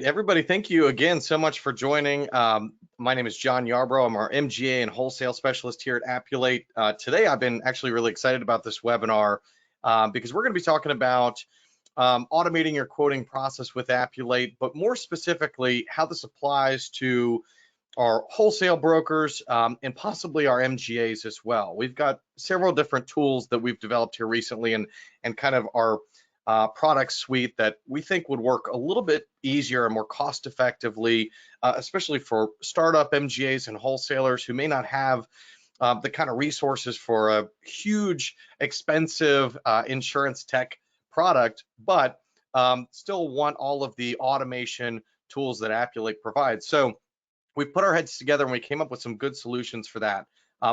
everybody, thank you again so much for joining. My name is John Yarbrough. I'm our MGA and wholesale specialist here at Appulate. Today, I've been actually really excited about this webinar because we're going to be talking about automating your quoting process with Appulate, but more specifically, how this applies to our wholesale brokers and possibly our MGAs as well. We've got several different tools that we've developed here recently and kind of our product suite that we think would work a little bit easier and more cost effectively, especially for startup MGAs and wholesalers who may not have the kind of resources for a huge, expensive insurance tech product, but still want all of the automation tools that Appulate provides. So we put our heads together and we came up with some good solutions for that.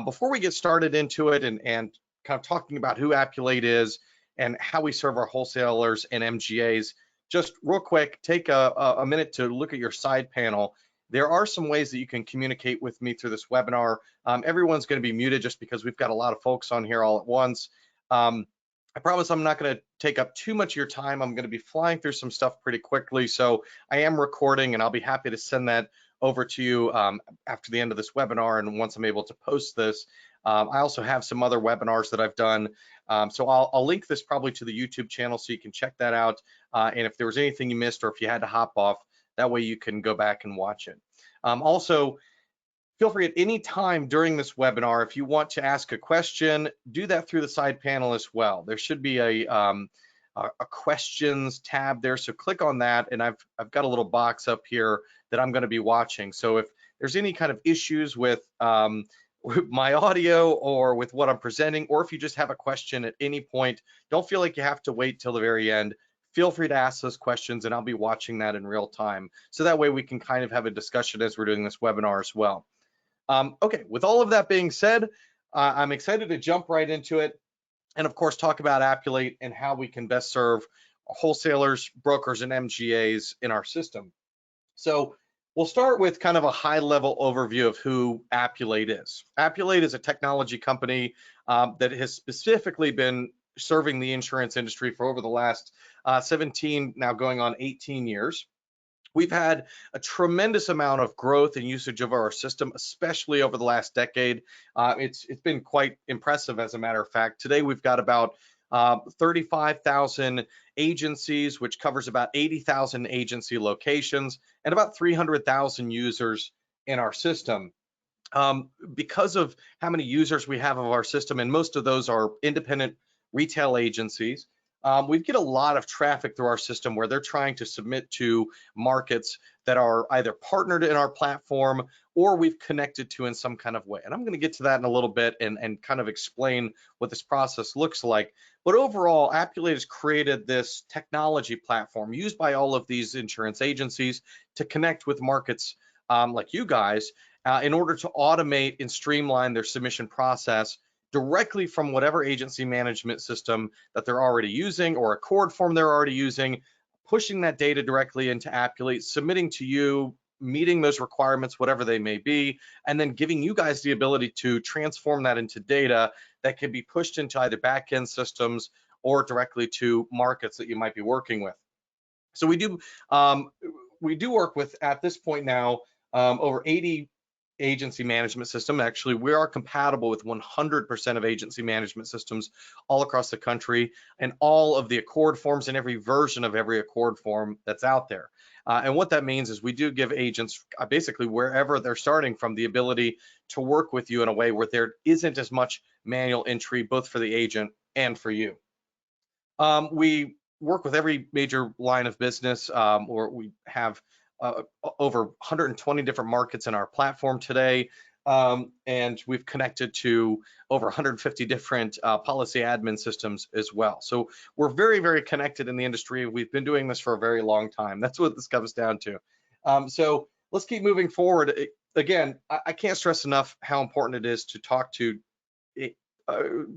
Before we get started into it and kind of talking about who Appulate is and how we serve our wholesalers and MGAs, just real quick, take a minute to look at your side panel. There are some ways that you can communicate with me through this webinar. Everyone's going to be muted just because we've got a lot of folks on here all at once. I promise I'm not going to take up too much of your time. I'm going to be flying through some stuff pretty quickly. So I am recording and I'll be happy to send that over to you after the end of this webinar and once I'm able to post this. I also have some other webinars that I've done. So I'll link this probably to the YouTube channel so you can check that out. And if there was anything you missed or if you had to hop off, that way you can go back and watch it. Also, feel free at any time during this webinar, if you want to ask a question, do that through the side panel as well. There should be a questions tab there, so click on that, and I've got a little box up here that I'm going to be watching. So if there's any kind of issues with my audio or with what I'm presenting, or if you just have a question at any point, don't feel like you have to wait till the very end. Feel free to ask those questions and I'll be watching that in real time. So that way we can kind of have a discussion as we're doing this webinar as well. Okay, with all of that being said, I'm excited to jump right into it and of course talk about Appulate and how we can best serve wholesalers, brokers, and MGAs in our system. So we'll start with kind of a high-level overview of who Appulate is. Appulate is a technology company that has specifically been serving the insurance industry for over the last 17, now going on 18 years. We've had a tremendous amount of growth and usage of our system, especially over the last decade. It's been quite impressive, as a matter of fact. Today, we've got about 35,000 agencies, which covers about 80,000 agency locations and about 300,000 users in our system. Because of how many users we have of our system, and most of those are independent retail agencies, we get a lot of traffic through our system where they're trying to submit to markets that are either partnered in our platform or we've connected to in some kind of way. And I'm going to get to that in a little bit and kind of explain what this process looks like. But overall, Appulate has created this technology platform used by all of these insurance agencies to connect with markets like you guys in order to automate and streamline their submission process directly from whatever agency management system that they're already using or a cord form they're already using, pushing that data directly into Appulate, submitting to you, meeting those requirements, whatever they may be, and then giving you guys the ability to transform that into data that can be pushed into either back-end systems or directly to markets that you might be working with. So we do work with, at this point now, over 80 agency management system. Actually, we are compatible with 100% of agency management systems all across the country and all of the Accord forms and every version of every Accord form that's out there. And what that means is we do give agents basically wherever they're starting from the ability to work with you in a way where there isn't as much manual entry, both for the agent and for you. We work with every major line of business, or we have over 120 different markets in our platform today, and we've connected to over 150 different policy admin systems as well. So we're very, very connected in the industry. We've been doing this for a very long time. That's what this comes down to. So let's keep moving forward. Again, I can't stress enough how important it is to talk to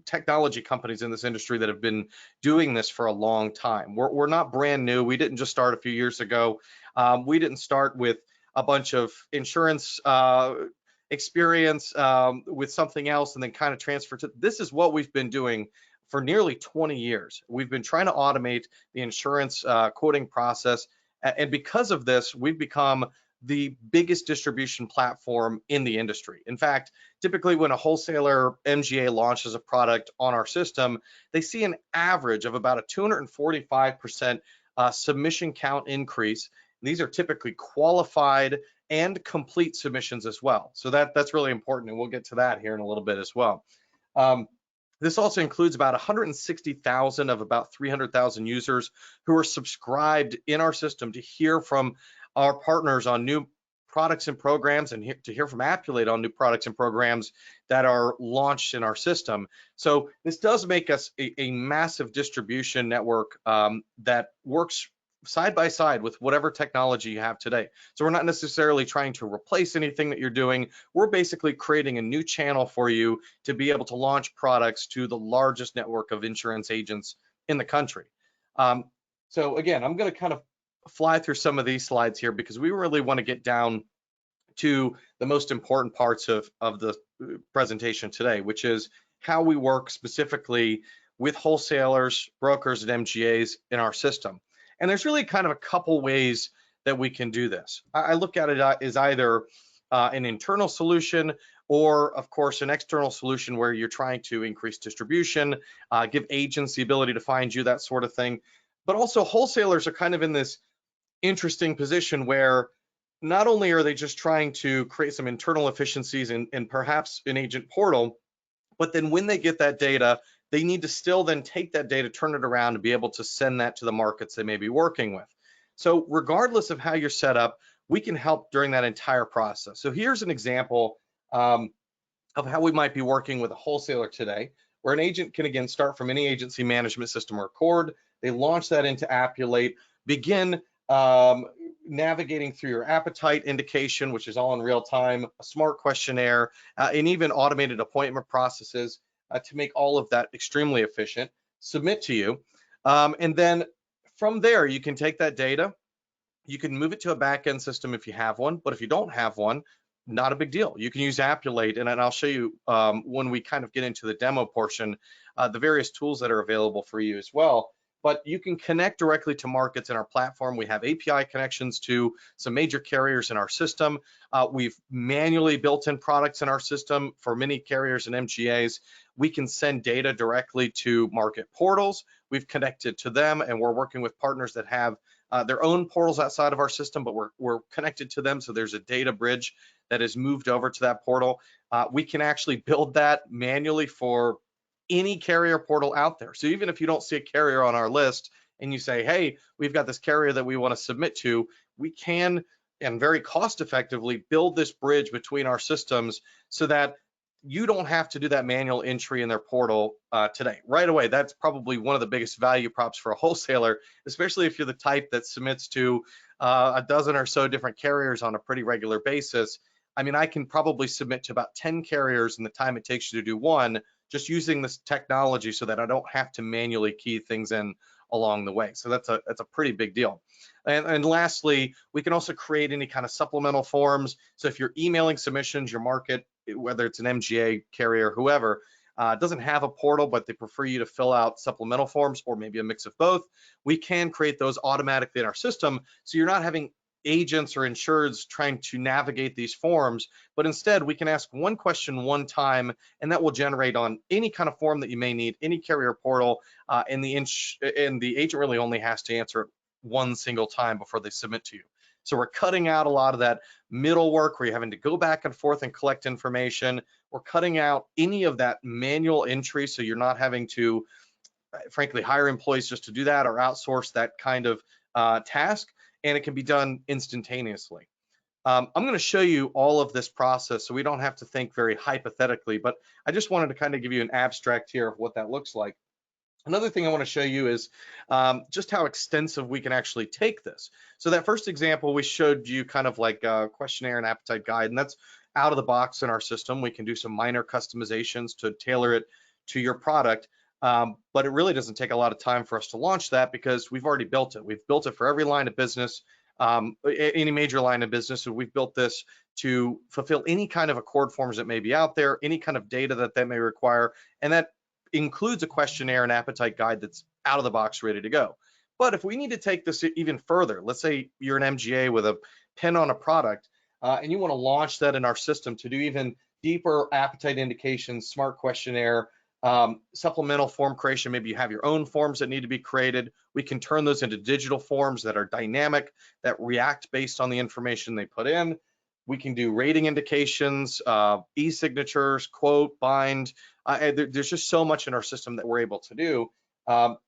technology companies in this industry that have been doing this for a long time. We're not brand new. We didn't just start a few years ago. We didn't start with a bunch of insurance experience with something else and then kind of transfer to. This is what we've been doing for nearly 20 years. We've been trying to automate the insurance quoting process And because of this, we've become the biggest distribution platform in the industry. In fact, typically when a wholesaler MGA launches a product on our system, they see an average of about a 245% submission count increase. These are typically qualified and complete submissions as well. So that's really important, and we'll get to that here in a little bit as well. This also includes about 160,000 of about 300,000 users who are subscribed in our system to hear from our partners on new products and programs, and to hear from Appulate on new products and programs that are launched in our system. So this does make us a massive distribution network that works side by side with whatever technology you have today. So we're not necessarily trying to replace anything that you're doing. We're basically creating a new channel for you to be able to launch products to the largest network of insurance agents in the country. So again, I'm going to kind of fly through some of these slides here because we really want to get down to the most important parts of the presentation today, which is how we work specifically with wholesalers, brokers, and MGAs in our system. And there's really kind of a couple ways that we can do this. I look at it as either an internal solution or, of course, an external solution where you're trying to increase distribution, give agents the ability to find you, that sort of thing. But also wholesalers are kind of in this interesting position where not only are they just trying to create some internal efficiencies and perhaps an agent portal, but then when they get that data, they need to still then take that data, turn it around, and be able to send that to the markets they may be working with. So regardless of how you're set up, we can help during that entire process. So here's an example of how we might be working with a wholesaler today, where an agent can, again, start from any agency management system or cord. They launch that into Appulate, begin navigating through your appetite indication, which is all in real time, a smart questionnaire, and even automated appointment processes to make all of that extremely efficient, submit to you. And then from there, you can take that data, you can move it to a back-end system if you have one, but if you don't have one, not a big deal. You can use Appulate, and I'll show you when we kind of get into the demo portion, the various tools that are available for you as well. But you can connect directly to markets in our platform. We have API connections to some major carriers in our system. We've manually built in products in our system for many carriers and MGAs. We can send data directly to market portals. We've connected to them, and we're working with partners that have their own portals outside of our system, but we're connected to them. So there's a data bridge that is moved over to that portal. We can actually build that manually for any carrier portal out there. So even if you don't see a carrier on our list and you say, hey, we've got this carrier that we want to submit to, we can, and very cost effectively, build this bridge between our systems so that you don't have to do that manual entry in their portal today. Right away, that's probably one of the biggest value props for a wholesaler, especially if you're the type that submits to a dozen or so different carriers on a pretty regular basis. I mean, I can probably submit to about 10 carriers in the time it takes you to do one, just using this technology so that I don't have to manually key things in along the way. So that's a pretty big deal. And lastly, we can also create any kind of supplemental forms. So if you're emailing submissions, your market, whether it's an MGA carrier, whoever, doesn't have a portal, but they prefer you to fill out supplemental forms or maybe a mix of both, we can create those automatically in our system. So you're not having agents or insureds trying to navigate these forms, but instead we can ask one question one time, and that will generate on any kind of form that you may need, any carrier portal, and the agent really only has to answer it one single time before they submit to you. So we're cutting out a lot of that middle work where you're having to go back and forth and collect information. We're cutting out any of that manual entry, so you're not having to, frankly, hire employees just to do that or outsource that kind of task, and it can be done instantaneously. I'm going to show you all of this process so we don't have to think very hypothetically, but I just wanted to kind of give you an abstract here of what that looks like. Another thing I want to show you is just how extensive we can actually take this. So that first example, we showed you kind of like a questionnaire and appetite guide, and that's out of the box in our system. We can do some minor customizations to tailor it to your product, but it really doesn't take a lot of time for us to launch that because we've already built it. We've built it for every line of business, any major line of business. So we've built this to fulfill any kind of accord forms that may be out there, any kind of data that they may require, and that includes a questionnaire and appetite guide that's out of the box, ready to go. But if we need to take this even further, let's say you're an MGA with a pin on a product, and you want to launch that in our system to do even deeper appetite indications, smart questionnaire, supplemental form creation. Maybe you have your own forms that need to be created. We can turn those into digital forms that are dynamic, that react based on the information they put in. We can do rating indications, e-signatures, quote, bind. There's just so much in our system that we're able to do.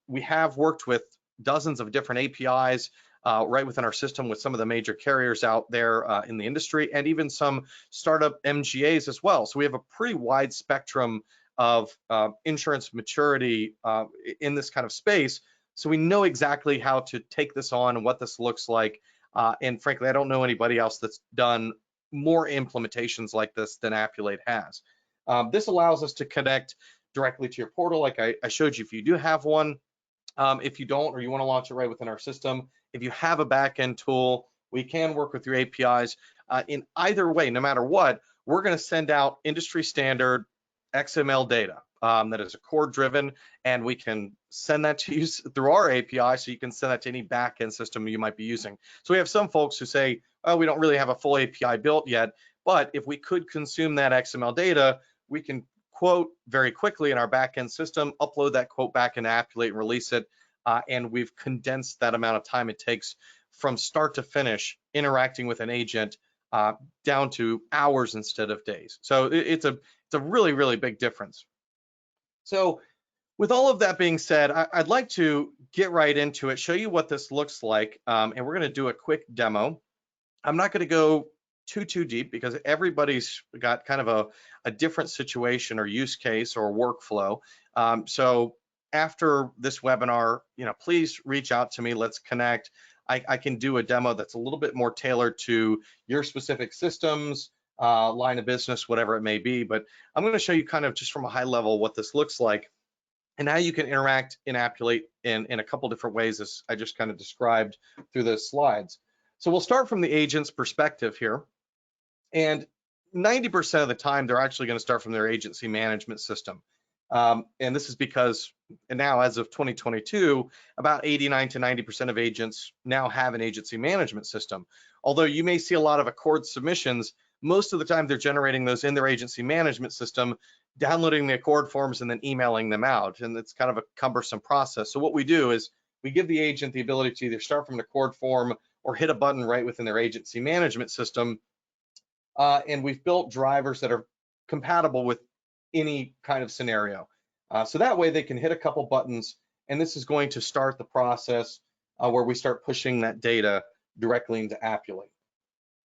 We have worked with dozens of different APIs right within our system with some of the major carriers out there in the industry, and even some startup MGAs as well. So we have a pretty wide spectrum of insurance maturity in this kind of space. So we know exactly how to take this on and what this looks like. And frankly, I don't know anybody else that's done more implementations like this than Appulate has. This allows us to connect directly to your portal, like I showed you if you do have one. If you don't, or you want to launch it right within our system, if you have a back-end tool, we can work with your APIs. In either way, no matter what, we're going to send out industry standard XML data that is accord driven, and we can send that to you through our API, so you can send that to any back-end system you might be using. So we have some folks who say, oh, we don't really have a full API built yet, but if we could consume that XML data, we can quote very quickly in our back-end system, upload that quote back into Appulate and release it, and we've condensed that amount of time it takes from start to finish interacting with an agent down to hours instead of days. So it's a really, really big difference. So with all of that being said, I'd like to get right into it, show you what this looks like, and we're going to do a quick demo. I'm not going to go too deep because everybody's got kind of a different situation or use case or workflow. So after this webinar, please reach out to me. Let's connect. I can do a demo that's a little bit more tailored to your specific systems, line of business, whatever it may be. But I'm going to show you kind of just from a high level what this looks like and how you can interact in Appulate in a couple different ways, as I just kind of described through those slides. So we'll start from the agent's perspective here. And 90% of the time, they're actually going to start from their agency management system. And this is because now, as of 2022, about 89 to 90% of agents now have an agency management system. Although you may see a lot of Accord submissions, most of the time they're generating those in their agency management system, downloading the Accord forms and then emailing them out. And it's kind of a cumbersome process. So what we do is we give the agent the ability to either start from an Accord form or hit a button right within their agency management system. And we've built drivers that are compatible with any kind of scenario. So that way they can hit a couple buttons, and this is going to start the process where we start pushing that data directly into Appulate.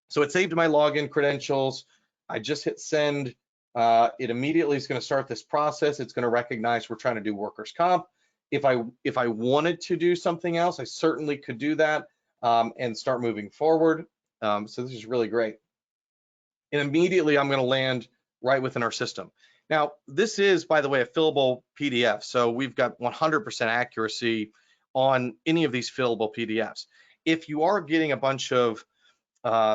So it saved my login credentials. I just hit send. It immediately is going to start this process. It's going to recognize we're trying to do workers' comp. If I wanted to do something else, I certainly could do that and start moving forward. So this is really great. And immediately I'm going to land right within our system. Now, this is, by the way, a fillable PDF. So we've got 100% accuracy on any of these fillable PDFs. If you are getting a bunch of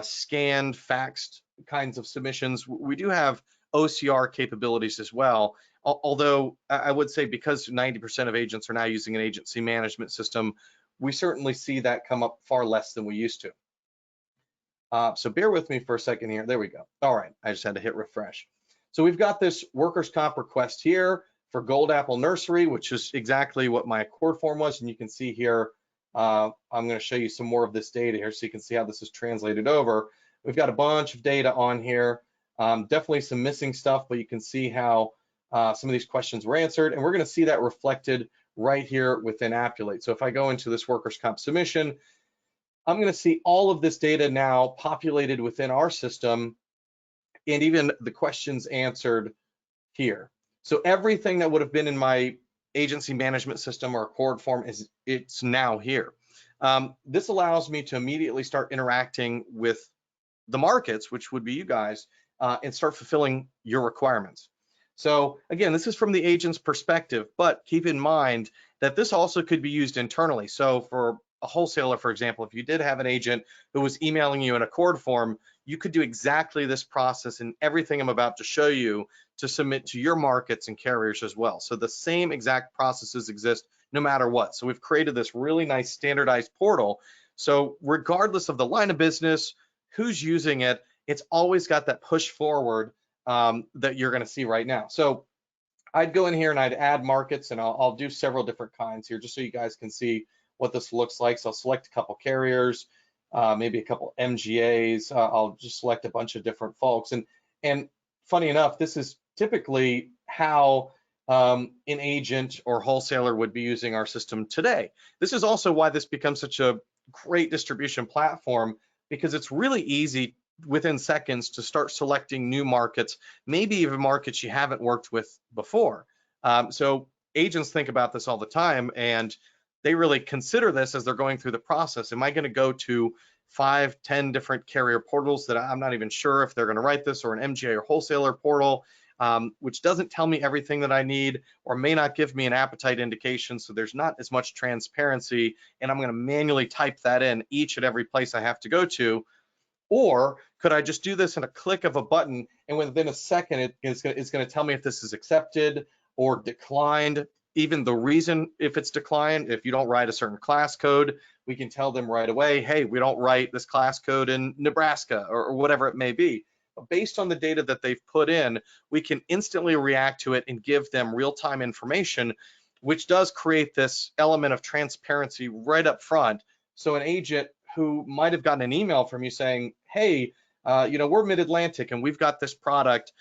scanned, faxed kinds of submissions, we do have OCR capabilities as well. Although I would say because 90% of agents are now using an agency management system, we certainly see that come up far less than we used to. So bear with me for a second here. There we go. All right, I just had to hit refresh. So we've got this workers' comp request here for Gold Apple Nursery, which is exactly what my Accord form was. And you can see here, I'm going to show you some more of this data here so you can see how this is translated over. We've got a bunch of data on here, definitely some missing stuff, but you can see how some of these questions were answered. And we're going to see that reflected right here within Appulate. So if I go into this workers' comp submission, I'm going to see all of this data now populated within our system, and even the questions answered here. So everything that would have been in my agency management system or Accord form it's now here. This allows me to immediately start interacting with the markets, which would be you guys, and start fulfilling your requirements. So again, this is from the agent's perspective, but keep in mind that this also could be used internally. So for a wholesaler, for example, if you did have an agent who was emailing you an Accord form, you could do exactly this process and everything I'm about to show you to submit to your markets and carriers as well. So the same exact processes exist no matter what. So we've created this really nice standardized portal. So regardless of the line of business, who's using it, it's always got that push forward that you're going to see right now. So I'd go in here and I'd add markets, and I'll do several different kinds here just so you guys can see what this looks like. So I'll select a couple carriers, maybe a couple MGAs. I'll just select a bunch of different folks. And funny enough, this is typically how an agent or wholesaler would be using our system today. This is also why this becomes such a great distribution platform, because it's really easy within seconds to start selecting new markets, maybe even markets you haven't worked with before. So agents think about this all the time, and they really consider this as they're going through the process. Am I going to go to 5, 10 different carrier portals that I'm not even sure if they're going to write this, or an MGA or wholesaler portal, which doesn't tell me everything that I need, or may not give me an appetite indication, so there's not as much transparency, and I'm going to manually type that in each and every place I have to go to? Or could I just do this in a click of a button, and within a second it's going to tell me if this is accepted or declined, even the reason if it's declined. If you don't write a certain class code, we can tell them right away, hey, we don't write this class code in Nebraska, or whatever it may be. But based on the data that they've put in, we can instantly react to it and give them real-time information, which does create this element of transparency right up front. So an agent who might have gotten an email from you saying, hey, we're Mid-Atlantic and we've got this product.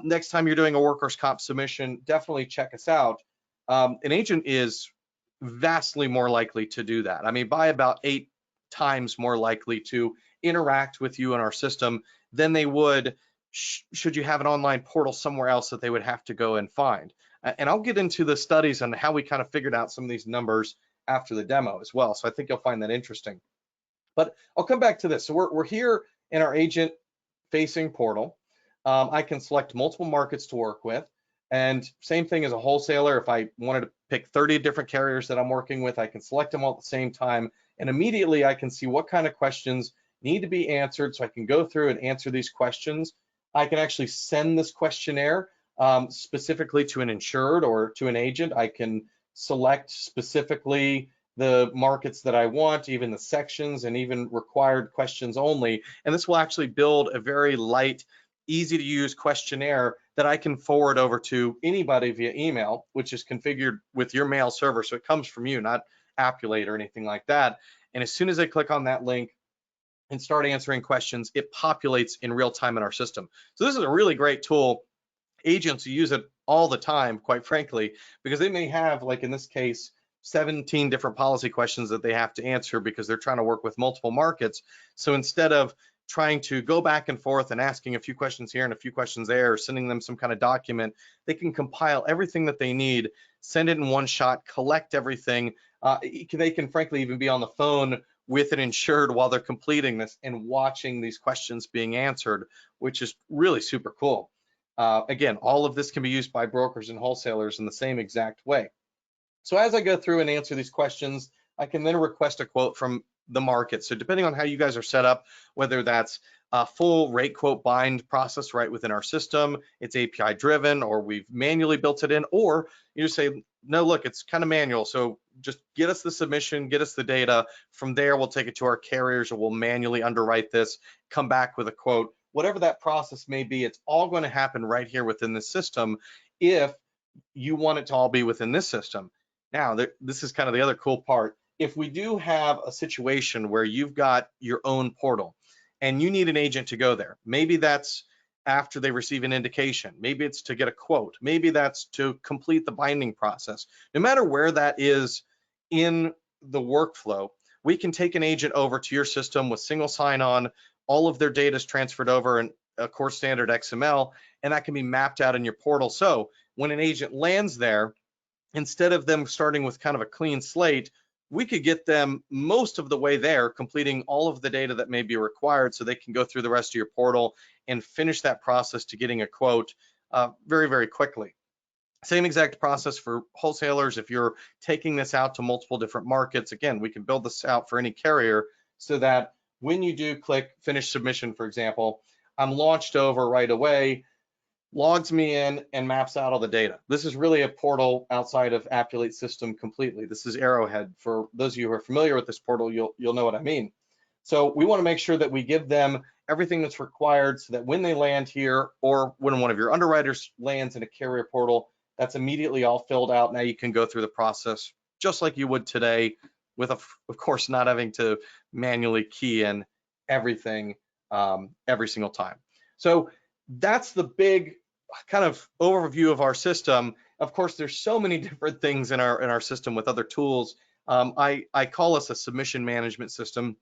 Next time you're doing a workers' comp submission, definitely check us out. An agent is vastly more likely to do that. I mean, by about 8 times more likely to interact with you in our system than they would should you have an online portal somewhere else that they would have to go and find. And I'll get into the studies on how we kind of figured out some of these numbers after the demo as well. So I think you'll find that interesting. But I'll come back to this. So we're here in our agent-facing portal. I can select multiple markets to work with. And same thing as a wholesaler, if I wanted to pick 30 different carriers that I'm working with, I can select them all at the same time. And immediately I can see what kind of questions need to be answered, so I can go through and answer these questions. I can actually send this questionnaire specifically to an insured or to an agent. I can select specifically the markets that I want, even the sections, and even required questions only. And this will actually build a very light, easy to use questionnaire that I can forward over to anybody via email, which is configured with your mail server. So it comes from you, not Appulate or anything like that. And as soon as I click on that link and start answering questions, it populates in real time in our system. So this is a really great tool. Agents use it all the time, quite frankly, because they may have, like in this case, 17 different policy questions that they have to answer because they're trying to work with multiple markets. So instead of trying to go back and forth and asking a few questions here and a few questions there, or sending them some kind of document, they can compile everything that they need, send it in one shot, collect everything. They can frankly even be on the phone with an insured while they're completing this and watching these questions being answered, which is really super cool. Again, all of this can be used by brokers and wholesalers in the same exact way. So as I go through and answer these questions, I can then request a quote from the market. So depending on how you guys are set up, whether that's a full rate quote bind process right within our system, it's API driven, or we've manually built it in, or you just say, no, look, it's kind of manual. So just get us the submission, get us the data. From there, we'll take it to our carriers, or we'll manually underwrite this, come back with a quote. Whatever that process may be, it's all going to happen right here within the system if you want it to all be within this system. Now, this is kind of the other cool part. If we do have a situation where you've got your own portal and you need an agent to go there, maybe that's after they receive an indication, maybe it's to get a quote, maybe that's to complete the binding process. No matter where that is in the workflow, we can take an agent over to your system with single sign-on. All of their data is transferred over in a core standard XML, and that can be mapped out in your portal. So when an agent lands there, instead of them starting with kind of a clean slate, we could get them most of the way there, completing all of the data that may be required so they can go through the rest of your portal and finish that process to getting a quote very, very quickly. Same exact process for wholesalers. If you're taking this out to multiple different markets, again, we can build this out for any carrier so that when you do click finish submission, for example, I'm launched over right away. logs me in and maps out all the data. This is really a portal outside of Appulate system completely. This is Arrowhead. For those of you who are familiar with this portal, you'll know what I mean. So we want to make sure that we give them everything that's required so that when they land here, or when one of your underwriters lands in a carrier portal, that's immediately all filled out. Now you can go through the process just like you would today, with of course not having to manually key in everything every single time. So that's the big kind of overview of our system. Of course, there's so many different things in our system with other tools. I call us a submission management system.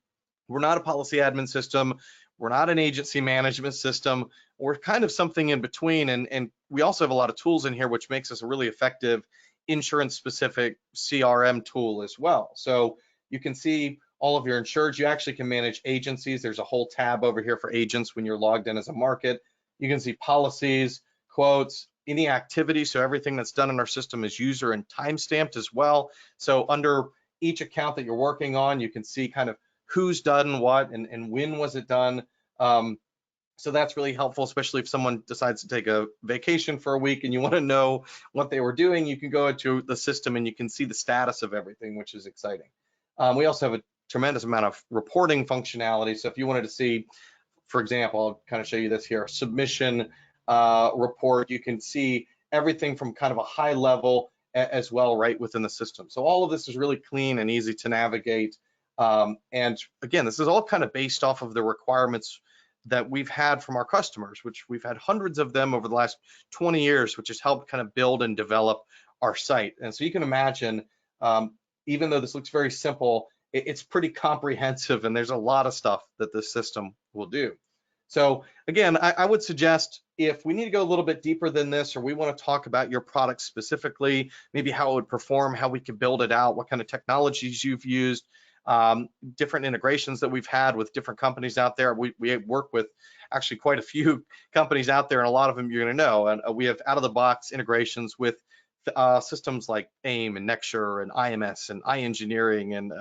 We're not a policy admin system. We're not an agency management system. We're kind of something in between. And we also have a lot of tools in here, which makes us a really effective insurance specific CRM tool as well. So you can see all of your insureds. You actually can manage agencies. There's a whole tab over here for agents when you're logged in as a market. You can see policies, quotes, any activity. So everything that's done in our system is user and time stamped as well. So under each account that you're working on, you can see kind of who's done what and when was it done. So that's really helpful, especially if someone decides to take a vacation for a week and you want to know what they were doing. You can go into the system and you can see the status of everything, which is exciting. We also have a tremendous amount of reporting functionality. So if you wanted to see, for example, I'll kind of show you this here, submission report, you can see everything from kind of a high level as well right within the system. So all of this is really clean and easy to navigate. And again, this is all kind of based off of the requirements that we've had from our customers, which we've had hundreds of them over the last 20 years, which has helped kind of build and develop our site. And so you can imagine, even though this looks very simple, it's pretty comprehensive, and there's a lot of stuff that this system will do. So again, I would suggest if we need to go a little bit deeper than this, or we want to talk about your product specifically, maybe how it would perform, how we could build it out, what kind of technologies you've used, different integrations that we've had with different companies out there. We work with actually quite a few companies out there, and a lot of them you're going to know. And we have out-of-the-box integrations with systems like AIM and Nexure and IMS and iEngineering and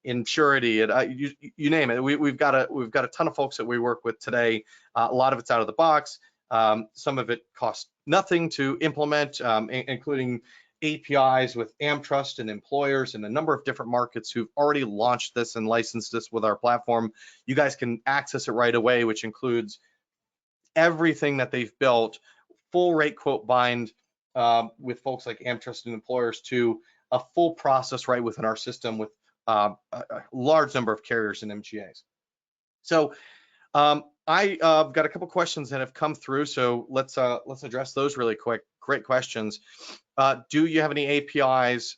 Insurity, and you name it. We've got a ton of folks that we work with today. A lot of it's out of the box. Some of it costs nothing to implement, including APIs with AmTrust and employers and a number of different markets who've already launched this and licensed this with our platform. You guys can access it right away, which includes everything that they've built, full rate quote bind with folks like AmTrust and employers, to a full process right within our system with a large number of carriers and MGAs. So I've got a couple questions that have come through, so let's address those really quick. Great questions. Do you have any APIs?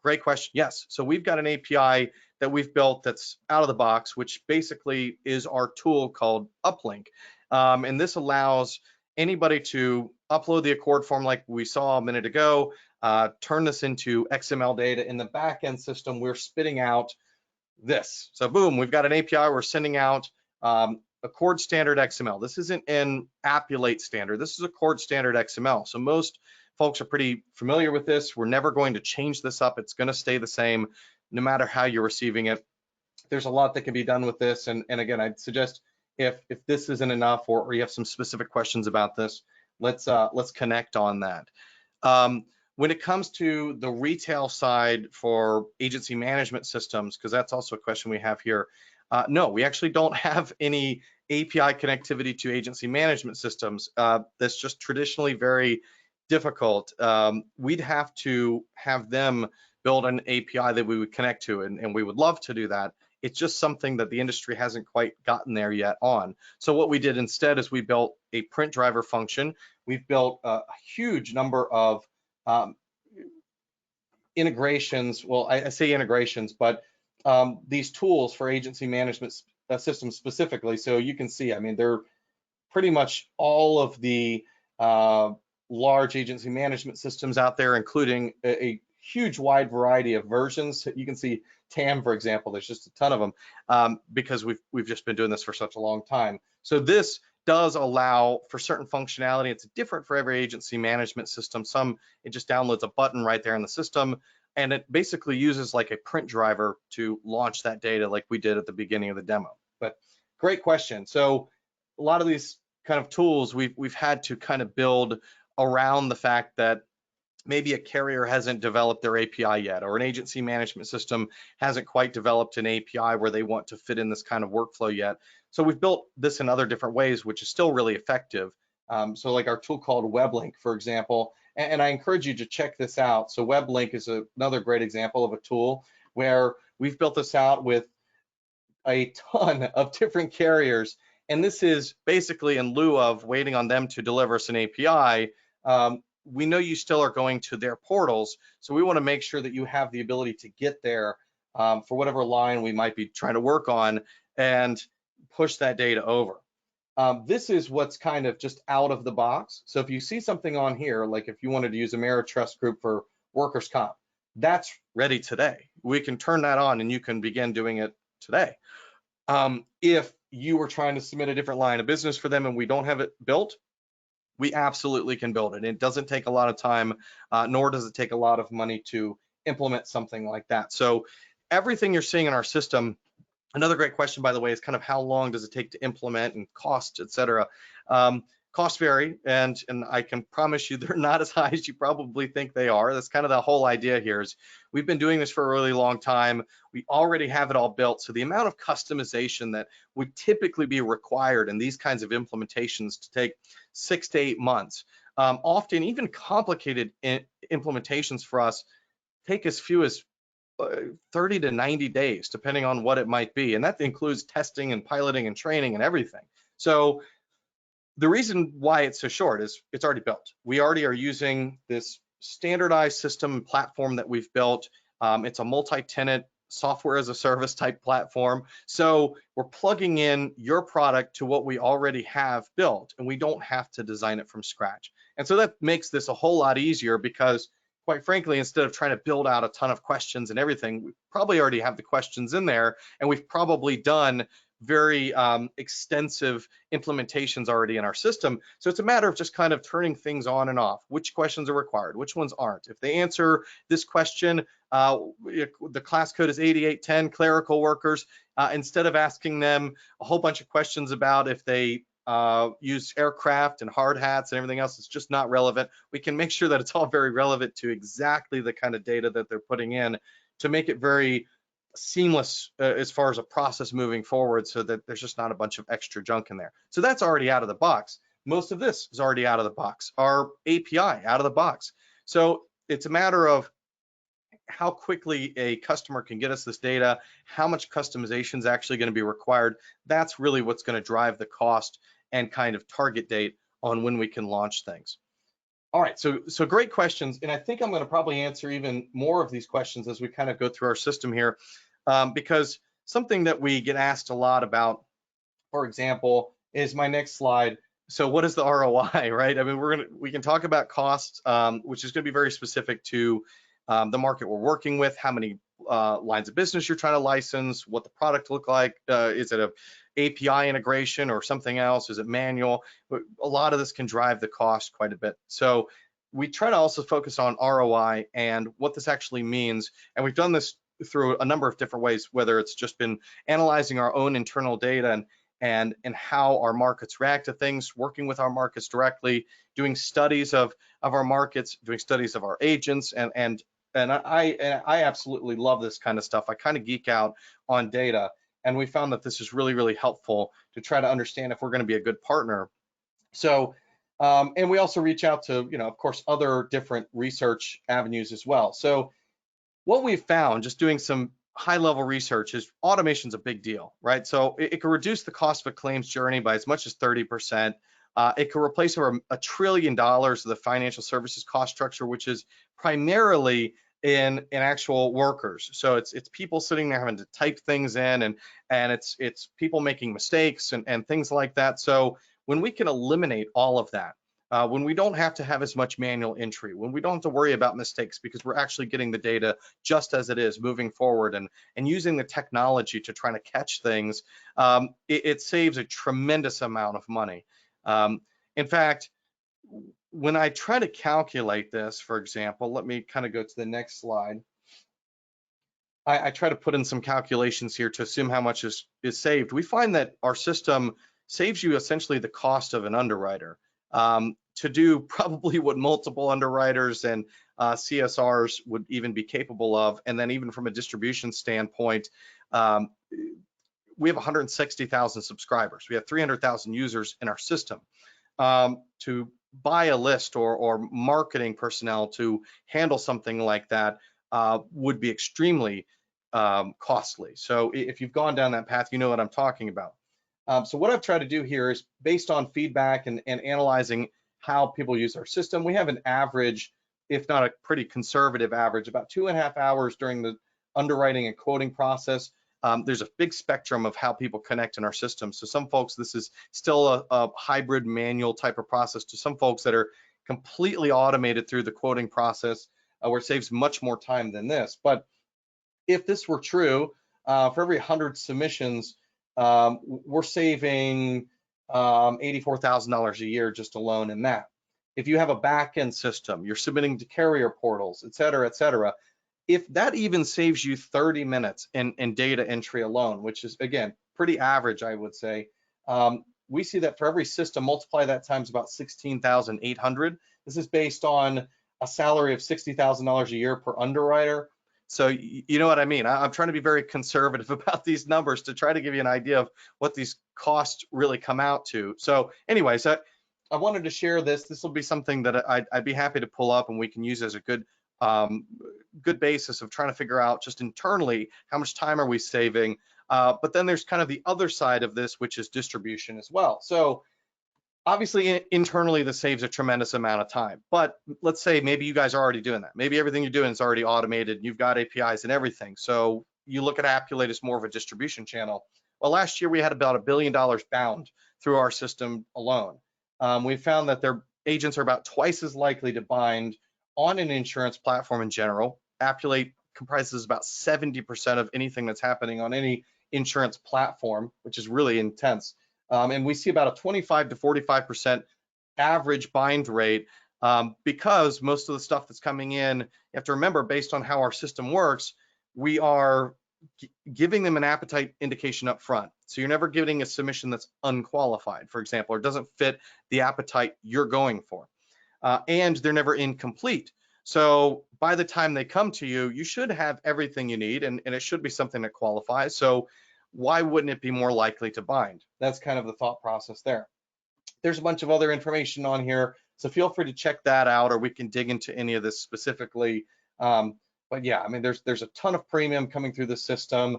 Great question. Yes. So we've got an API that we've built that's out of the box, which basically is our tool called Uplink. And this allows anybody to upload the Accord form like we saw a minute ago, turn this into XML data. In the backend system, we're spitting out this. So boom, we've got an API, we're sending out Accord standard XML. This isn't an Appulate standard. This is Accord standard XML. So most folks are pretty familiar with this. We're never going to change this up. It's going to stay the same no matter how you're receiving it. There's a lot that can be done with this. And again, I'd suggest if this isn't enough, or you have some specific questions about this, let's connect on that. When it comes to the retail side for agency management systems, because that's also a question we have here, no, we actually don't have any API connectivity to agency management systems. That's just traditionally very difficult. We'd have to have them build an API that we would connect to, and we would love to do that. It's just something that the industry hasn't quite gotten there yet on. So what we did instead is we built a print driver function. We've built a huge number of integrations. Well, I say integrations, but these tools for agency management systems specifically. So you can see, I mean, they're pretty much all of the large agency management systems out there, including a huge wide variety of versions. You can see TAM, for example, there's just a ton of them because we've just been doing this for such a long time. So this does allow for certain functionality. It's different for every agency management system. Some, it just downloads a button right there in the system, and it basically uses like a print driver to launch that data like we did at the beginning of the demo. But great question. So a lot of these kind of tools, we've had to kind of build around the fact that maybe a carrier hasn't developed their API yet, or an agency management system hasn't quite developed an API where they want to fit in this kind of workflow yet. So we've built this in other different ways, which is still really effective. So like our tool called WebLink, for example, and I encourage you to check this out. So WebLink is another great example of a tool where we've built this out with a ton of different carriers. And this is basically in lieu of waiting on them to deliver us an API. We know you still are going to their portals, so we want to make sure that you have the ability to get there for whatever line we might be trying to work on and push that data over. This is what's kind of just out of the box. So if you see something on here, like if you wanted to use Ameritrust Group for workers' comp, that's ready today. We can turn that on and you can begin doing it today. If you were trying to submit a different line of business for them and we don't have it built, we absolutely can build it. It doesn't take a lot of time, nor does it take a lot of money to implement something like that. So everything you're seeing in our system, another great question, by the way, is kind of how long does it take to implement and cost, et cetera. Costs vary, and I can promise you they're not as high as you probably think they are. That's kind of the whole idea here is we've been doing this for a really long time. We already have it all built. So the amount of customization that would typically be required in these kinds of implementations to take 6 to 8 months, often even complicated implementations for us take as few as 30 to 90 days, depending on what it might be. And that includes testing and piloting and training and everything. So the reason why it's so short is it's already built. We already are using this standardized system and platform that we've built. It's a multi-tenant software as a service type platform. So we're plugging in your product to what we already have built, and we don't have to design it from scratch. And so that makes this a whole lot easier because, quite frankly, instead of trying to build out a ton of questions and everything, we probably already have the questions in there, and we've probably done very extensive implementations already in our system. So it's a matter of just kind of turning things on and off. Which questions are required? Which ones aren't? If they answer this question, the class code is 8810, clerical workers. Instead of asking them a whole bunch of questions about if they use aircraft and hard hats and everything else, it's just not relevant. We can make sure that it's all very relevant to exactly the kind of data that they're putting in to make it very seamless as far as a process moving forward, so that there's just not a bunch of extra junk in there. So that's already out of the box. Most of this is already out of the box. Our API out of the box. So it's a matter of how quickly a customer can get us this data, how much customization is actually going to be required. That's really what's going to drive the cost and kind of target date on when we can launch things. All right, so great questions, and I think I'm going to probably answer even more of these questions as we kind of go through our system here, because something that we get asked a lot about, for example, is my next slide. So what is the ROI, right? I mean, we can talk about costs, which is going to be very specific to the market we're working with, how many lines of business you're trying to license, what the product look like, is it a API integration or something else? Is it manual? But a lot of this can drive the cost quite a bit. So we try to also focus on ROI and what this actually means. And we've done this through a number of different ways, whether it's just been analyzing our own internal data and how our markets react to things, working with our markets directly, doing studies of our markets, doing studies of our agents, and I absolutely love this kind of stuff. I kind of geek out on data. And we found that this is really, really helpful to try to understand if we're going to be a good partner. So, and we also reach out to, of course, other different research avenues as well. So what we've found, just doing some high-level research, is automation's a big deal, right? So it can reduce the cost of a claims journey by as much as 30%. It can replace over $1 trillion of the financial services cost structure, which is primarily in actual workers. So it's people sitting there having to type things in, and it's people making mistakes and things like that. So when we can eliminate all of that, when we don't have to have as much manual entry, when we don't have to worry about mistakes because we're actually getting the data just as it is moving forward and using the technology to try to catch things, it saves a tremendous amount of money. In fact, when I try to calculate this, for example, let me kind of go to the next slide. I try to put in some calculations here to assume how much is saved. We find that our system saves you essentially the cost of an underwriter to do probably what multiple underwriters and CSRs would even be capable of. And then even from a distribution standpoint, um, we have 160,000 subscribers. We have 300,000 users in our system. To buy a list or marketing personnel to handle something like that would be extremely costly. So if you've gone down that path, you know what I'm talking about. So what I've tried to do here is based on feedback and analyzing how people use our system. We have an average, if not a pretty conservative average, about 2.5 hours during the underwriting and quoting process. There's a big spectrum of how people connect in our system. So some folks, this is still a hybrid manual type of process, to some folks that are completely automated through the quoting process, where it saves much more time than this. But if this were true, for every 100 submissions, we're saving $84,000 a year just alone in that. If you have a back-end system, you're submitting to carrier portals, et cetera, if that even saves you 30 minutes in data entry alone, which is, again, pretty average, I would say, we see that for every system, multiply that times about 16,800. This is based on a salary of $60,000 a year per underwriter. So you know what I mean. I'm trying to be very conservative about these numbers to try to give you an idea of what these costs really come out to. So anyways, I wanted to share this. This will be something that I'd be happy to pull up and we can use as a good basis of trying to figure out just internally how much time are we saving. But then there's kind of the other side of this, which is distribution as well. So obviously internally this saves a tremendous amount of time, but let's say maybe you guys are already doing that. Maybe everything you're doing is already automated and you've got APIs and everything. So you look at Appulate as more of a distribution channel. Well, last year we had about $1 billion bound through our system alone. We found that their agents are about twice as likely to bind on an insurance platform in general. Appulate comprises about 70% of anything that's happening on any insurance platform, which is really intense. And we see about a 25 to 45% average bind rate because most of the stuff that's coming in, you have to remember, based on how our system works, we are giving them an appetite indication up front. So you're never getting a submission that's unqualified, for example, or doesn't fit the appetite you're going for. And they're never incomplete. So by the time they come to you, you should have everything you need, and it should be something that qualifies. So why wouldn't it be more likely to bind? That's kind of the thought process there. There's a bunch of other information on here, so feel free to check that out, or we can dig into any of this specifically. But yeah, I mean, there's a ton of premium coming through the system.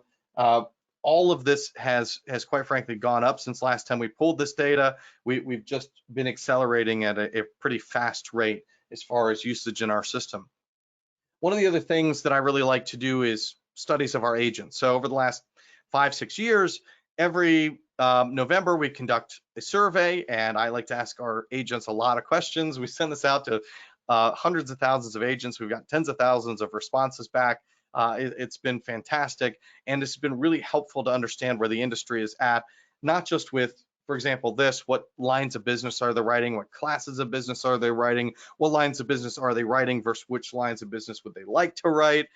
All of this has quite frankly gone up since last time we pulled this data. We've just been accelerating at a pretty fast rate as far as usage in our system. One of the other things that I really like to do is studies of our agents. So over the last 5-6 years, every November we conduct a survey, and I like to ask our agents a lot of questions. We send this out to hundreds of thousands of agents. We've got tens of thousands of responses back. It's been fantastic, and it's been really helpful to understand where the industry is at, not just with, for example, what lines of business are they writing, what classes of business are they writing, what lines of business are they writing versus which lines of business would they like to write,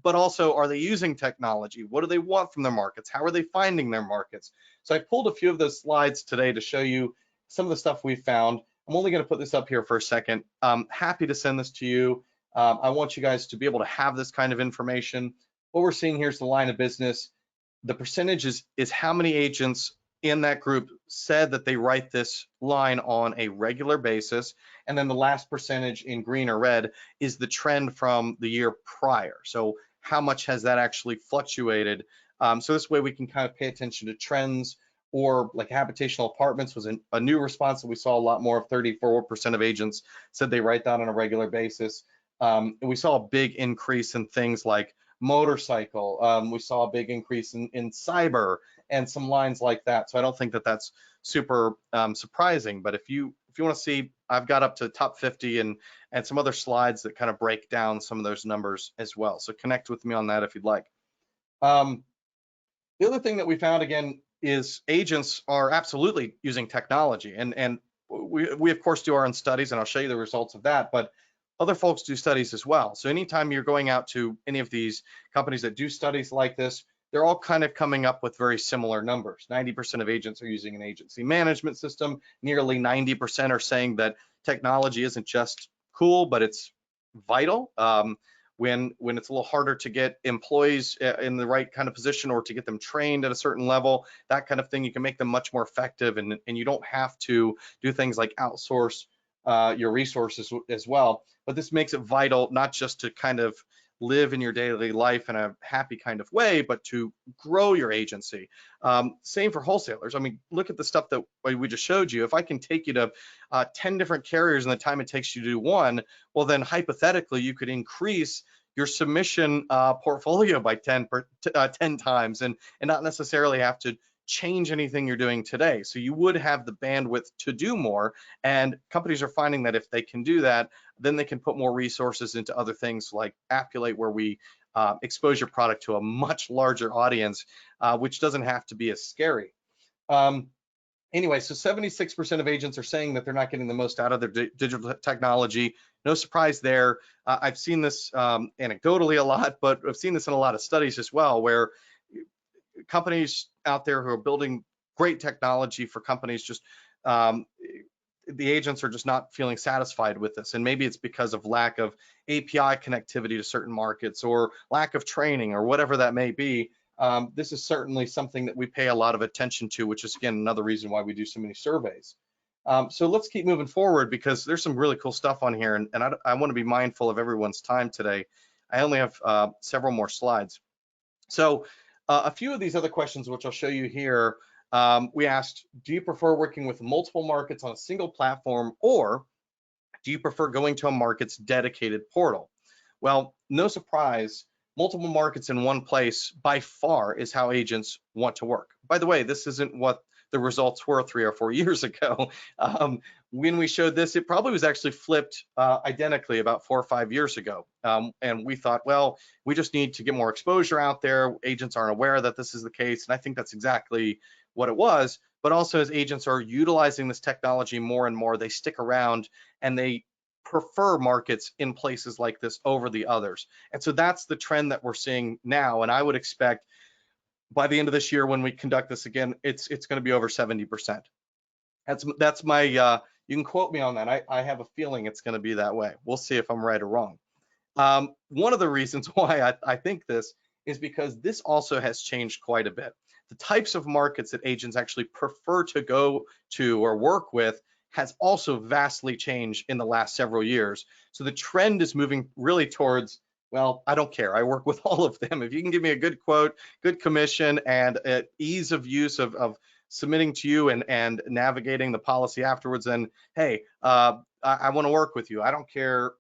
but also, are they using technology? What do they want from their markets? How are they finding their markets? So I pulled a few of those slides today to show you some of the stuff we found. I'm only going to put this up here for a second. I'm happy to send this to you. I want you guys to be able to have this kind of information. What we're seeing here is the line of business. The percentage is how many agents in that group said that they write this line on a regular basis. And then the last percentage in green or red is the trend from the year prior. So how much has that actually fluctuated? So this way we can kind of pay attention to trends, or like habitational apartments was a new response that we saw a lot more of. 34% of agents said they write that on a regular basis. And we saw a big increase in things like motorcycle. We saw a big increase in cyber and some lines like that. So I don't think that that's super surprising. But if you want to see, I've got up to top 50 and some other slides that kind of break down some of those numbers as well. So connect with me on that if you'd like. The other thing that we found, again, is agents are absolutely using technology, and we of course do our own studies, and I'll show you the results of that, but other folks do studies as well. So anytime you're going out to any of these companies that do studies like this, they're all kind of coming up with very similar numbers. 90% of agents are using an agency management system. Nearly 90% are saying that technology isn't just cool, but it's vital. When it's a little harder to get employees in the right kind of position or to get them trained at a certain level, that kind of thing, you can make them much more effective, and you don't have to do things like outsource your resources as well. But this makes it vital, not just to kind of live in your daily life in a happy kind of way, but to grow your agency. Same for wholesalers. I mean, look at the stuff that we just showed you. If I can take you to 10 different carriers in the time it takes you to do one, well, then hypothetically, you could increase your submission portfolio by 10 times and not necessarily have to change anything you're doing today. So you would have the bandwidth to do more, and companies are finding that if they can do that, then they can put more resources into other things like Appulate, where we expose your product to a much larger audience, which doesn't have to be as scary. Anyway, so 76% of agents are saying that they're not getting the most out of their digital technology. No surprise there. I've seen this anecdotally a lot, but I've seen this in a lot of studies as well, where companies out there who are building great technology for companies, just the agents are just not feeling satisfied with this. And maybe it's because of lack of API connectivity to certain markets or lack of training or whatever that may be. This is certainly something that we pay a lot of attention to, which is, again, another reason why we do so many surveys. So let's keep moving forward, because there's some really cool stuff on here, and I want to be mindful of everyone's time today. I only have several more slides. So a few of these other questions, which I'll show you here, we asked, do you prefer working with multiple markets on a single platform, or do you prefer going to a market's dedicated portal? Well, no surprise, multiple markets in one place by far is how agents want to work. By the way, this isn't what the results were 3 or 4 years ago. When we showed this, it probably was actually flipped identically about 4 or 5 years ago. And we thought, well, we just need to get more exposure out there. Agents aren't aware that this is the case. And I think that's exactly what it was. But also, as agents are utilizing this technology more and more, they stick around and they prefer markets in places like this over the others. And so that's the trend that we're seeing now. And I would expect by the end of this year, when we conduct this again, it's going to be over 70%. That's my, you can quote me on that. I have a feeling it's going to be that way. We'll see if I'm right or wrong. One of the reasons why I think this is because this also has changed quite a bit. The types of markets that agents actually prefer to go to or work with has also vastly changed in the last several years. So the trend is moving really towards, well, I don't care. I work with all of them. If you can give me a good quote, good commission, and ease of use of submitting to you and navigating the policy afterwards, then hey, I want to work with you. I don't care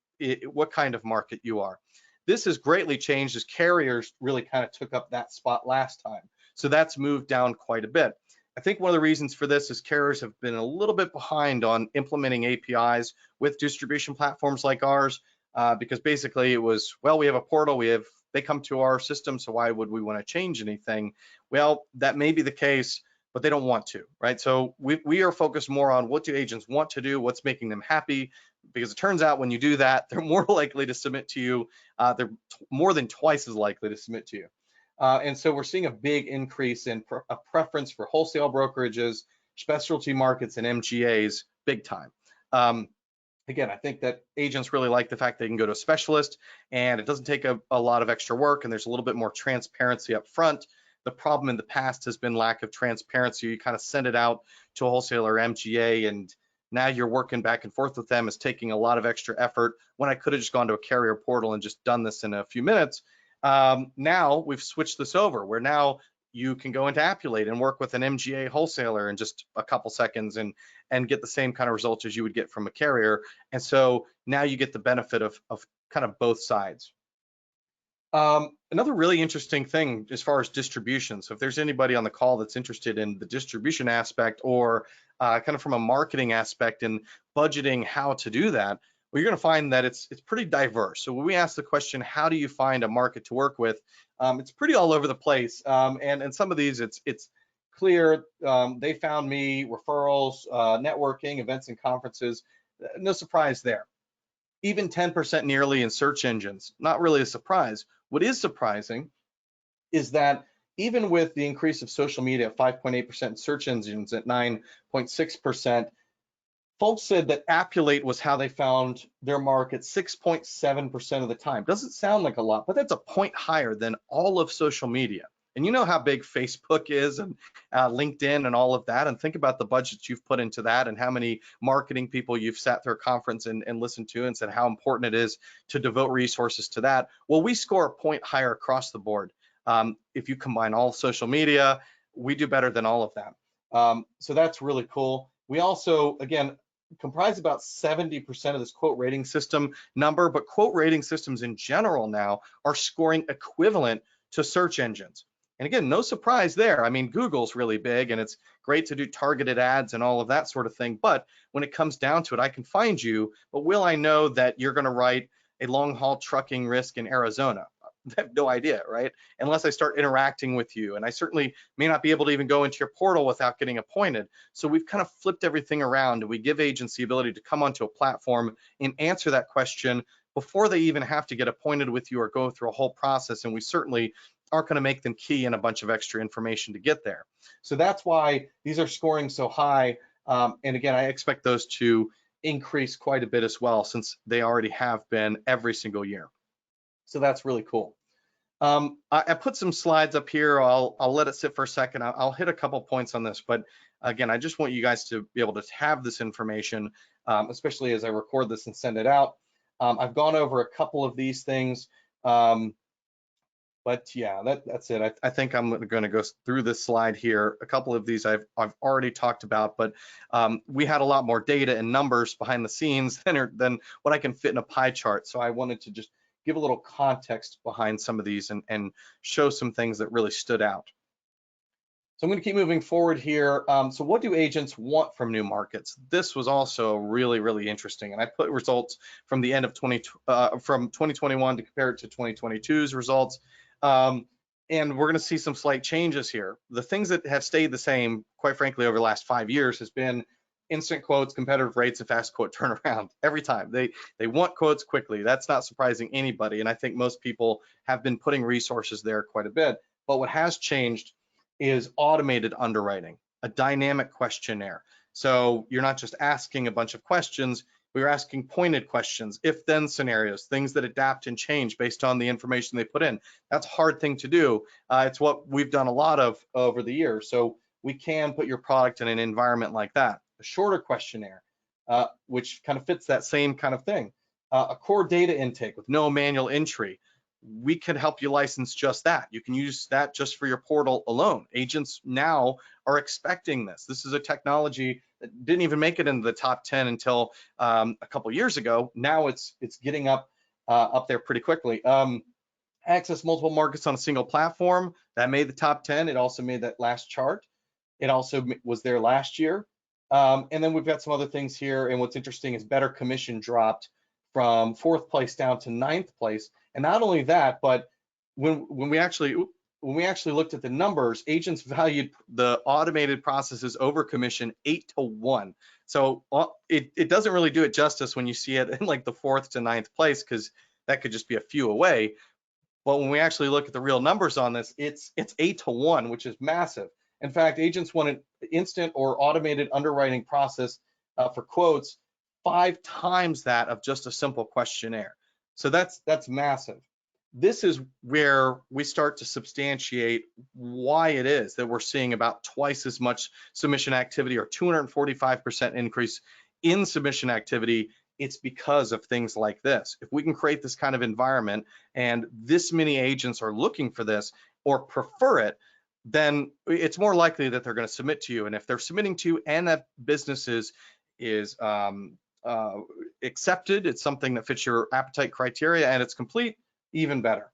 what kind of market you are. This has greatly changed as carriers really kind of took up that spot last time. So that's moved down quite a bit. I think one of the reasons for this is carriers have been a little bit behind on implementing APIs with distribution platforms like ours. Because basically it was, well, we have a portal, they come to our system, so why would we want to change anything? Well, that may be the case, but they don't want to, right? So we are focused more on what do agents want to do, what's making them happy, because it turns out when you do that, they're more likely to submit to you. They're more than twice as likely to submit to you. And so we're seeing a big increase in a preference for wholesale brokerages, specialty markets, and MGAs big time. Again, I think that agents really like the fact they can go to a specialist and it doesn't take a lot of extra work, and there's a little bit more transparency up front. The problem in the past has been lack of transparency. You kind of send it out to a wholesaler MGA, and now you're working back and forth with them. It's taking a lot of extra effort when I could have just gone to a carrier portal and just done this in a few minutes. Now we've switched this over, where now you can go into Appulate and work with an MGA wholesaler in just a couple seconds and get the same kind of results as you would get from a carrier. And so now you get the benefit of kind of both sides. Another really interesting thing as far as distribution. So if there's anybody on the call that's interested in the distribution aspect or kind of from a marketing aspect and budgeting how to do that, well, you're going to find that it's pretty diverse. So when we ask the question, how do you find a market to work with? It's pretty all over the place. And some of these, it's clear. They found me, referrals, networking, events and conferences. No surprise there. Even 10% nearly in search engines. Not really a surprise. What is surprising is that even with the increase of social media at 5.8%, search engines at 9.6%, folks said that Appulate was how they found their market 6.7% of the time. Doesn't sound like a lot, but that's a point higher than all of social media. And you know how big Facebook is, and LinkedIn and all of that. And think about the budgets you've put into that and how many marketing people you've sat through a conference and listened to and said how important it is to devote resources to that. Well, we score a point higher across the board. If you combine all social media, we do better than all of that. So that's really cool. We also, again, comprise about 70% of this quote rating system number, but quote rating systems in general now are scoring equivalent to search engines. And again, no surprise there. I mean, Google's really big and it's great to do targeted ads and all of that sort of thing. But when it comes down to it, I can find you, but will I know that you're going to write a long haul trucking risk in Arizona? I have no idea, right? Unless I start interacting with you. And I certainly may not be able to even go into your portal without getting appointed. So we've kind of flipped everything around, and we give agents the ability to come onto a platform and answer that question before they even have to get appointed with you or go through a whole process. And we certainly aren't going to make them key in a bunch of extra information to get there. So that's why these are scoring so high. And again, I expect those to increase quite a bit as well, since they already have been every single year. So that's really cool. I put some slides up here. I'll let it sit for a second. I'll hit a couple points on this, but again, I just want you guys to be able to have this information, especially as I record this and send it out. I've gone over a couple of these things, but yeah, that's it. I think I'm going to go through this slide here. A couple of these I've already talked about, but we had a lot more data and numbers behind the scenes than what I can fit in a pie chart. So I wanted to just give a little context behind some of these and show some things that really stood out. So I'm going to keep moving forward here. So what do agents want from new markets? This was also really, really interesting. And I put results from the end of from 2021 to compare it to 2022's results. And we're going to see some slight changes here. The things that have stayed the same, quite frankly, over the last 5 years has been instant quotes, competitive rates, and fast quote turnaround. Every time they want quotes quickly. That's not surprising anybody. And I think most people have been putting resources there quite a bit. But what has changed is automated underwriting, a dynamic questionnaire. So you're not just asking a bunch of questions, we're asking pointed questions, if then scenarios, things that adapt and change based on the information they put in. That's a hard thing to do. It's what we've done a lot of over the years. So we can put your product in an environment like that. A shorter questionnaire, which kind of fits that same kind of thing. A core data intake with no manual entry. We can help you license just that. You can use that just for your portal alone. Agents now are expecting this. This is a technology that didn't even make it into the top 10 until a couple years ago. Now it's getting up there pretty quickly. Access multiple markets on a single platform, that made the top 10. It also made that last chart. It also was there last year. And then we've got some other things here. And what's interesting is better commission dropped from 4th place down to 9th place. And not only that, but when we actually looked at the numbers, agents valued the automated processes over commission 8-to-1. So it doesn't really do it justice when you see it in like the 4th to 9th place, because that could just be a few away. But when we actually look at the real numbers on this, it's 8-to-1, which is massive. In fact, agents want an instant or automated underwriting process for quotes 5 times that of just a simple questionnaire. So that's massive. This is where we start to substantiate why it is that we're seeing about twice as much submission activity, or 245% increase in submission activity. It's because of things like this. If we can create this kind of environment and this many agents are looking for this or prefer it, then it's more likely that they're going to submit to you. And if they're submitting to you and that business is accepted, it's something that fits your appetite criteria and it's complete, even better.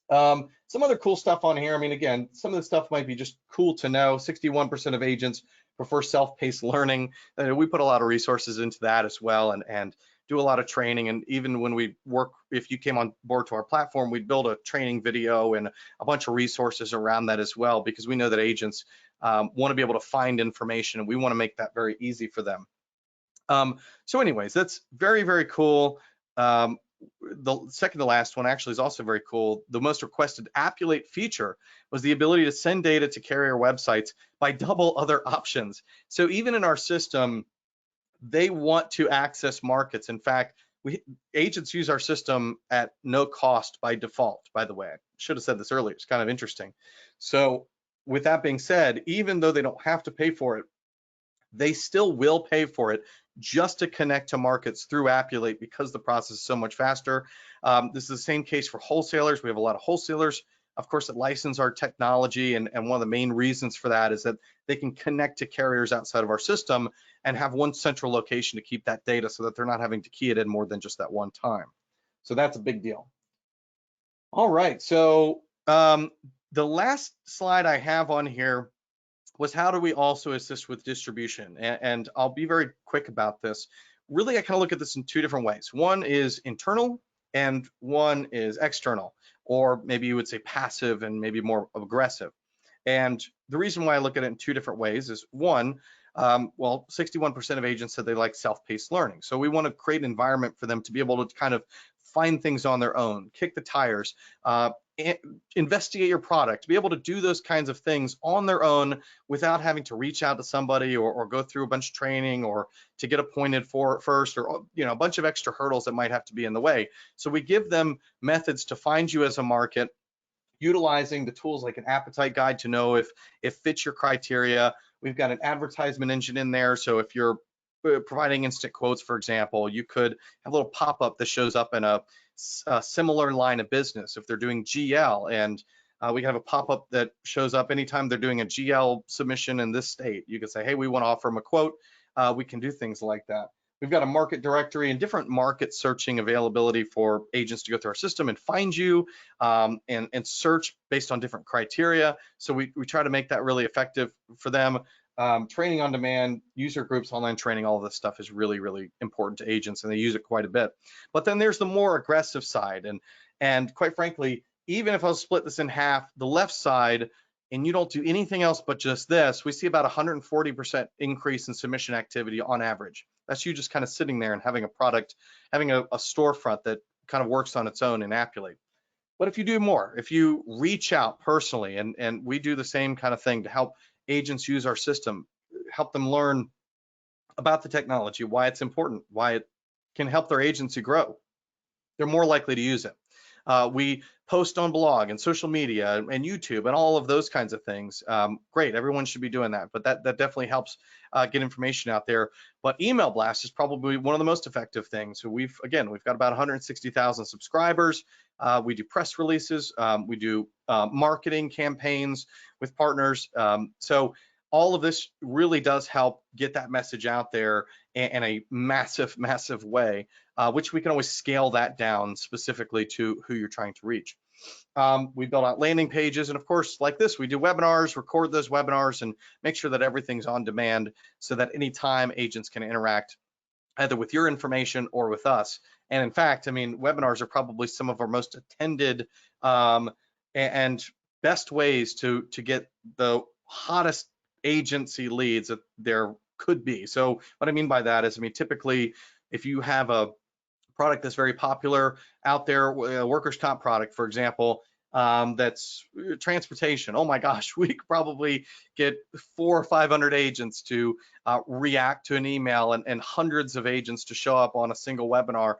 Some other cool stuff on here. I mean, again, some of the stuff might be just cool to know. 61% of agents prefer self-paced learning. We put a lot of resources into that as well, and do a lot of training. And even when we work, if you came on board to our platform, we'd build a training video and a bunch of resources around that as well, because we know that agents want to be able to find information, and we want to make that very easy for them. So anyways, that's very, very cool. the second to last one actually is also very cool. The most requested Appulate feature was the ability to send data to carrier websites by double other options. So even in our system, they want to access markets. In fact, agents use our system at no cost by default, by the way. I should have said this earlier. It's kind of interesting. So with that being said, even though they don't have to pay for it, they still will pay for it just to connect to markets through Appulate because the process is so much faster. This is the same case for wholesalers. We have a lot of wholesalers, of course, that license our technology, and one of the main reasons for that is that they can connect to carriers outside of our system and have one central location to keep that data so that they're not having to key it in more than just that one time. So that's a big deal. All right, so the last slide I have on here was how do we also assist with distribution? And I'll be very quick about this. Really, I kind of look at this in two different ways. One is internal and one is external, or maybe you would say passive and maybe more aggressive. And the reason why I look at it in two different ways is one, well, 61% of agents said they like self-paced learning. So we want to create an environment for them to be able to kind of find things on their own, kick the tires, investigate your product, to be able to do those kinds of things on their own without having to reach out to somebody or go through a bunch of training or to get appointed for first, or a bunch of extra hurdles that might have to be in the way. So we give them methods to find you as a market, utilizing the tools like an appetite guide to know if it fits your criteria. We've got an advertisement engine in there. So if you're providing instant quotes, for example, you could have a little pop-up that shows up in a similar line of business. If they're doing GL, and we can have a pop-up that shows up anytime they're doing a GL submission in this state. You can say, hey, we want to offer them a quote. We can do things like that. We've got a market directory and different market searching availability for agents to go through our system and find you and search based on different criteria. So we try to make that really effective for them. Training on demand, user groups, online training, all of this stuff is really, really important to agents, and they use it quite a bit. But then there's the more aggressive side. And quite frankly, even if I was split this in half, the left side, and you don't do anything else but just this, we see about 140% increase in submission activity on average. That's you just kind of sitting there and having a product, having a storefront that kind of works on its own in Appulate. But if you do more, if you reach out personally, and we do the same kind of thing to help agents use our system, help them learn about the technology, why it's important, why it can help their agency grow, they're more likely to use it. We post on blog and social media and YouTube and all of those kinds of things. Great, everyone should be doing that, but that definitely helps get information out there. But email blast is probably one of the most effective things. So we've got about 160,000 subscribers. We do press releases. We do marketing campaigns with partners. So all of this really does help get that message out there in a massive, massive way, which we can always scale that down specifically to who you're trying to reach. We build out landing pages, and of course, like this, we do webinars, record those webinars, and make sure that everything's on demand so that anytime agents can interact either with your information or with us. And in fact, I mean, webinars are probably some of our most attended and best ways to get the hottest agency leads that there could be. So what I mean by that is, I mean, typically, if you have a product that's very popular out there, a workers' comp product, for example, that's transportation. Oh my gosh, we could probably get 400 or 500 agents to react to an email and hundreds of agents to show up on a single webinar.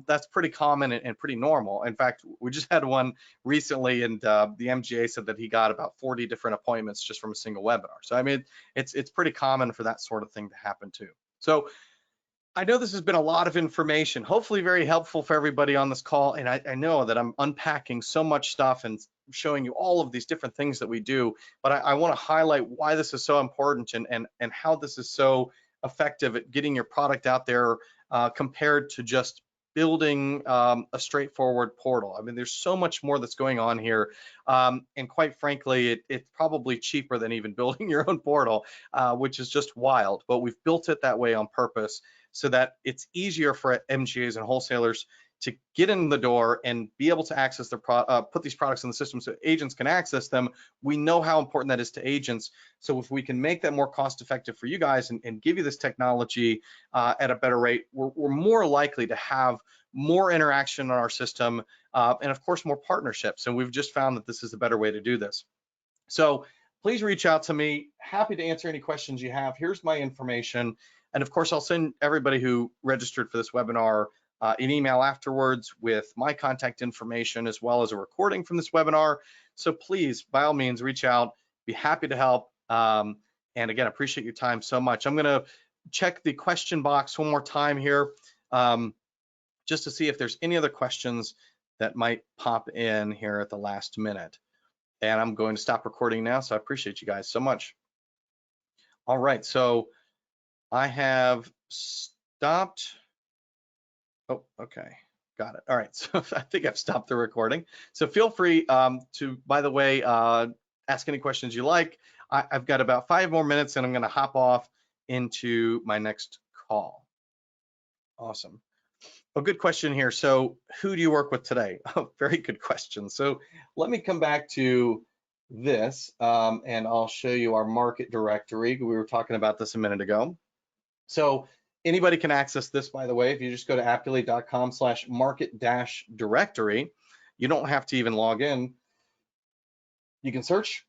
That's pretty common and pretty normal. In fact, we just had one recently, and the MGA said that he got about 40 different appointments just from a single webinar. So I mean, it's pretty common for that sort of thing to happen too. So I know this has been a lot of information, hopefully very helpful for everybody on this call. And I know that I'm unpacking so much stuff and showing you all of these different things that we do, but I want to highlight why this is so important and how this is so effective at getting your product out there compared to just building a straightforward portal. I mean, there's so much more that's going on here. And quite frankly, it's probably cheaper than even building your own portal, which is just wild. But we've built it that way on purpose so that it's easier for MGAs and wholesalers to get in the door and be able to access their put these products in the system so agents can access them. We know how important that is to agents. So if we can make that more cost effective for you guys and give you this technology at a better rate, we're more likely to have more interaction on our system, and of course more partnerships. And we've just found that this is a better way to do this. So please reach out to me. Happy to answer any questions you have. Here's my information. And of course, I'll send everybody who registered for this webinar an email afterwards with my contact information as well as a recording from this webinar. So please, by all means, reach out. Be happy to help. And again, appreciate your time so much. I'm going to check the question box one more time here just to see if there's any other questions that might pop in here at the last minute. And I'm going to stop recording now, so I appreciate you guys so much. All right, so I have stopped. Oh, okay, got it. All right, so I think I've stopped the recording. So feel free to, by the way, ask any questions you like. I've got about 5 more minutes and I'm gonna hop off into my next call. Awesome. A good question here. So who do you work with today? Oh, very good question. So let me come back to this and I'll show you our market directory. We were talking about this a minute ago. So anybody can access this, by the way. If you just go to appulate.com/market-directory, you don't have to even log in. You can search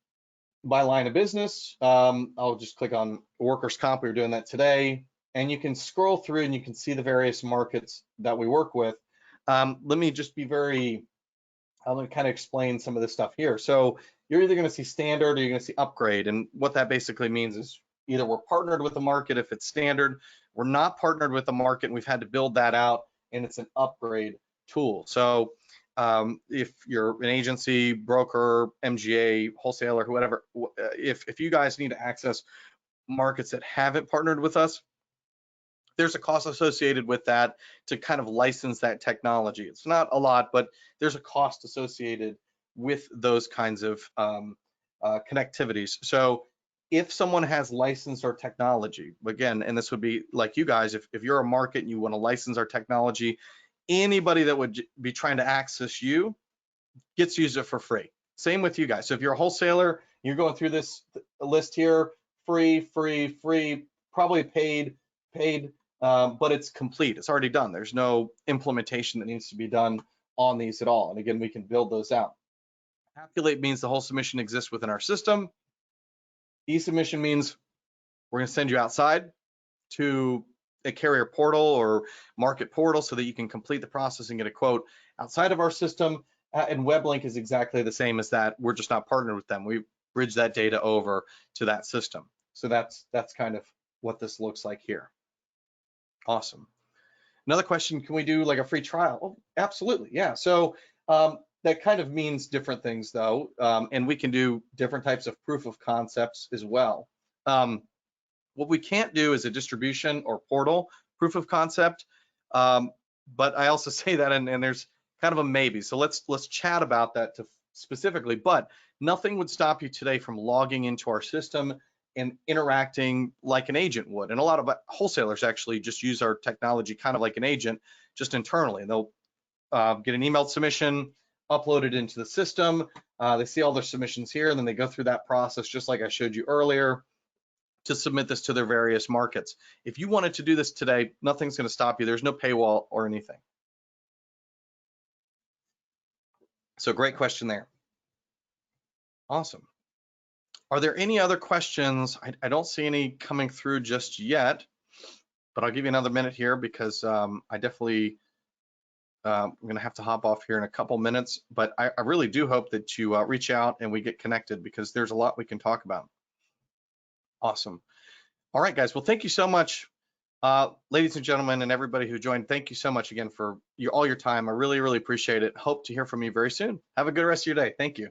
by line of business. I'll just click on workers' comp. We were doing that today. And you can scroll through and you can see the various markets that we work with. Let me just be I'm going to kind of explain some of this stuff here. So you're either going to see standard or you're going to see upgrade. And what that basically means is either we're partnered with the market if it's standard, we're not partnered with the market and we've had to build that out and it's an upgrade tool. So if you're an agency, broker, MGA, wholesaler, whatever, if you guys need to access markets that haven't partnered with us, there's a cost associated with that to kind of license that technology. It's not a lot, but there's a cost associated with those kinds of connectivities. So if someone has licensed our technology, again, and this would be like you guys, if you're a market and you want to license our technology, anybody that would be trying to access you gets to use it for free. Same with you guys. So if you're a wholesaler, you're going through this list here, free, probably paid, but it's complete. It's already done. There's no implementation that needs to be done on these at all. And again, we can build those out. Appulate means the whole submission exists within our system. E-submission means we're going to send you outside to a carrier portal or market portal so that you can complete the process and get a quote outside of our system. And WebLink is exactly the same as that. We're just not partnered with them. We bridge that data over to that system. So that's kind of what this looks like here. Awesome. Another question, can we do like a free trial? Oh, absolutely, yeah. So that kind of means different things though, and we can do different types of proof of concepts as well. What we can't do is a distribution or portal proof of concept, but I also say that and there's kind of a maybe. So let's chat about that specifically, but nothing would stop you today from logging into our system and interacting like an agent would. And a lot of wholesalers actually just use our technology kind of like an agent, just internally. And they'll get an emailed submission, upload it into the system. They see all their submissions here, and then they go through that process just like I showed you earlier to submit this to their various markets. If you wanted to do this today, nothing's going to stop you. There's no paywall or anything. So great question there. Awesome. Are there any other questions? I don't see any coming through just yet, but I'll give you another minute here because I definitely, I'm gonna have to hop off here in a couple minutes, but I really do hope that you reach out and we get connected because there's a lot we can talk about. Awesome. All right, guys, well, thank you so much, ladies and gentlemen, and everybody who joined. Thank you so much again for all your time. I really, really appreciate it. Hope to hear from you very soon. Have a good rest of your day. Thank you.